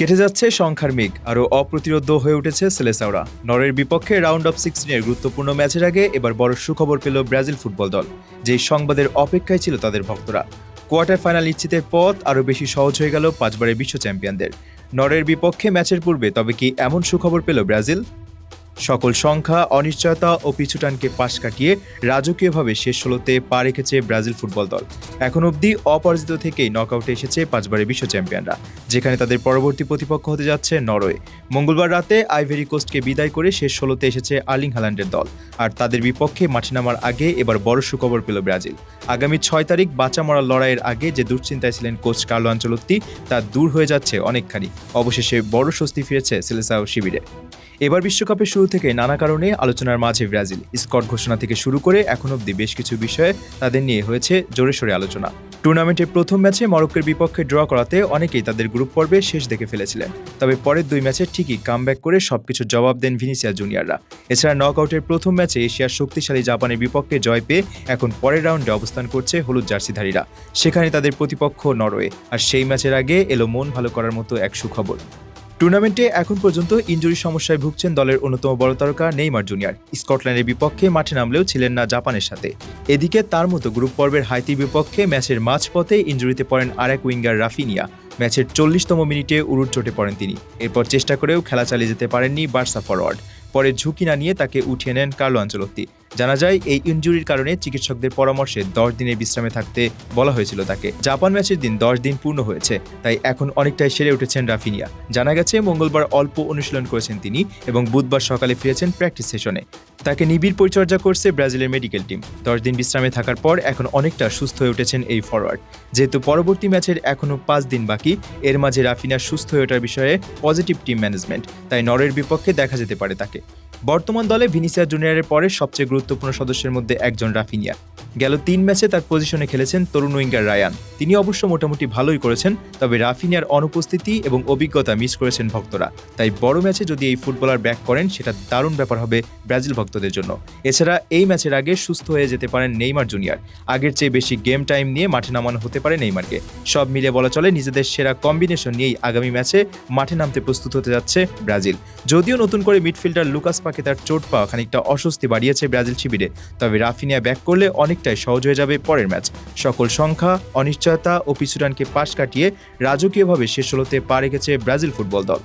কেটে যাচ্ছে সংখ্যার মেঘ, আরও অপ্রতিরোধ্য হয়ে উঠেছে সেলেসাওরা। নরওয়ের বিপক্ষে রাউন্ড অফ 16-এর গুরুত্বপূর্ণ ম্যাচের আগে এবার বড় সুখবর পেল ব্রাজিল ফুটবল দল, যেই সংবাদের অপেক্ষায় ছিল তাদের ভক্তরা। কোয়ার্টার ফাইনাল নিশ্চিতের পথ আরও বেশি সহজ হয়ে গেল পাঁচবারের বিশ্ব চ্যাম্পিয়নদের। নরওয়ের বিপক্ষে ম্যাচের পূর্বে তবে কি এমন সুখবর পেল ব্রাজিল? সকল সংখ্যা, অনিশ্চয়তা ও পিছুটানকে পাশ কাটিয়ে রাজকীয়ভাবে শেষ 16তে পা রেখেছে ব্রাজিল ফুটবল দল। এখন অবধি অপরাজিত থেকেই নকআউটে এসেছে পাঁচবারের বিশ্ব চ্যাম্পিয়নরা, যেখানে তাদের পরবর্তী প্রতিপক্ষ হতে যাচ্ছে নরওয়ে। মঙ্গলবার রাতে আইভরি কোস্টকে বিদায় করে শেষ 16তে এসেছে আর্লিং হাল্যান্ডের দল, আর তাদের বিপক্ষে মাঠে নামার আগে এবার বড় সুখবর পেল ব্রাজিল। আগামী 6 তারিখ বাঁচা মরার লড়াইয়ের আগে যে দুশ্চিন্তায় ছিলেন কোচ কার্লো আনচেলত্তি, তা দূর হয়ে যাচ্ছে অনেকখানি। অবশেষে বড় স্বস্তি ফিরেছে সেলেসাও শিবিরে। এবার বিশ্বকাপের শুরু থেকে নানা কারণে আলোচনার মাঝে ব্রাজিল। স্কট ঘোষণা থেকে শুরু করে এখন অবধি বেশ কিছু বিষয়ে তাদের নিয়ে হয়েছে জোরে সোরে আলোচনা। টুর্নামেন্টের প্রথম ম্যাচে মরক্কোর বিপক্ষে ড্র করাতে অনেকেই তাদের গ্রুপ পর্বে শেষ দেখে ফেলেছিলেন, তবে পরের দুই ম্যাচে ঠিকই কামব্যাক করে সবকিছু জবাব দেন ভিনিসিয়াস জুনিয়ররা। এছাড়া নকআউটের প্রথম ম্যাচে এশিয়ার শক্তিশালী জাপানের বিপক্ষে জয় পেয়ে এখন পরের রাউন্ডে অবস্থান করছে হলুদ জার্সিধারীরা। সেখানে তাদের প্রতিপক্ষ নরওয়ে, আর সেই ম্যাচের আগে এলো মন ভালো করার মতো এক সুখবর। টুর্নামেন্টে এখন পর্যন্ত ইনজুরির সমস্যায় ভুগছেন দলের অন্যতম বড় তারকা নেইমার জুনিয়র। স্কটল্যান্ডের বিপক্ষে মাঠে নামলেও ছিলেন না জাপানের সাথে। এদিকে তার মতো গ্রুপ পর্বের হাইতির বিপক্ষে ম্যাচের মাঝপথে ইনজুরিতে পড়েন আরেক উইঙ্গার রাফিনিয়া। ম্যাচের 40তম মিনিটে উরুর চোটে পড়েন তিনি। এরপর চেষ্টা করেও খেলা চালিয়ে যেতে পারেননি বার্সা ফরওয়ার্ড। পরে ঝুঁকি না নিয়ে তাকে উঠিয়ে নেন কার্লো আনচেলত্তি। জানা যায় এই ইনজুরির কারণে চিকিৎসকদের পরামর্শে 10 দিনের বিশ্রামে থাকতে বলা হয়েছিল তাকে। জাপান ম্যাচের দিন 10 দিন পূর্ণ হয়েছে, তাই এখন অনেকটাই সেরে উঠেছেন রাফিনিয়া। জানা গেছে মঙ্গলবার অল্প অনুশীলন করেছেন তিনি এবং বুধবার সকালে ফিরেছেন প্র্যাকটিস সেশনে। তাকে নিবিড় পরিচর্যা করছে ব্রাজিলের মেডিকেল টিম। 10 দিন বিশ্রামে থাকার পর এখন অনেকটা সুস্থ হয়ে উঠেছেন এই ফরওয়ার্ড। যেহেতু পরবর্তী ম্যাচের এখনও 5 দিন বাকি, এর মাঝে রাফিনিয়া সুস্থ হয়ে ওঠার বিষয়ে পজিটিভ টিম ম্যানেজমেন্ট, তাই নরওয়ের বিপক্ষে দেখা যেতে পারে তাকে। বর্তমান দলে ভিনিসিয়াস জুনিয়রের পরে সবচেয়ে গুরুত্বপূর্ণ সদস্যের মধ্যে একজন রাফিনিয়া। গেল 3 ম্যাচে তার পজিশনে খেলেছেন তরুণ উইঙ্গার রায়ান। তিনি অবশ্য মোটামুটি ভালোই করেছেন, তবে রাফিনিয়ার অনুপস্থিতি এবং অভিজ্ঞতা মিস করেছেন ভক্তরা। তাই বড় ম্যাচে যদি এই ফুটবলার ব্যাক করেন, সেটা দারুণ ব্যাপার হবে ব্রাজিল ভক্তদের জন্য। এছাড়া এই ম্যাচের আগে সুস্থ হয়ে যেতে পারেন নেইমার জুনিয়র। আগের চেয়ে বেশি গেম টাইম নিয়ে মাঠে নামানো হতে পারে নেইমারকে। সব মিলে বলা চলে নিজেদের সেরা কম্বিনেশন নিয়েই আগামী ম্যাচে মাঠে নামতে প্রস্তুত হতে যাচ্ছে ব্রাজিল। যদিও নতুন করে মিডফিল্ডার লুকাস পাকেতার চোট পাওয়া খানিকটা অস্বস্তি বাড়িয়েছে ব্রাজিল শিবিরে, তবে রাফিনিয়া ব্যাক করলে অনেকটাই সহজ হয়ে যাবে পরের ম্যাচ। সকল সংখ্যা, অনিশ্চয়তা ও পিছুটানকে পাশ কাটিয়ে রাজকীয়ভাবে শেষ 16তে পা রেখেছে ব্রাজিল ফুটবল দল।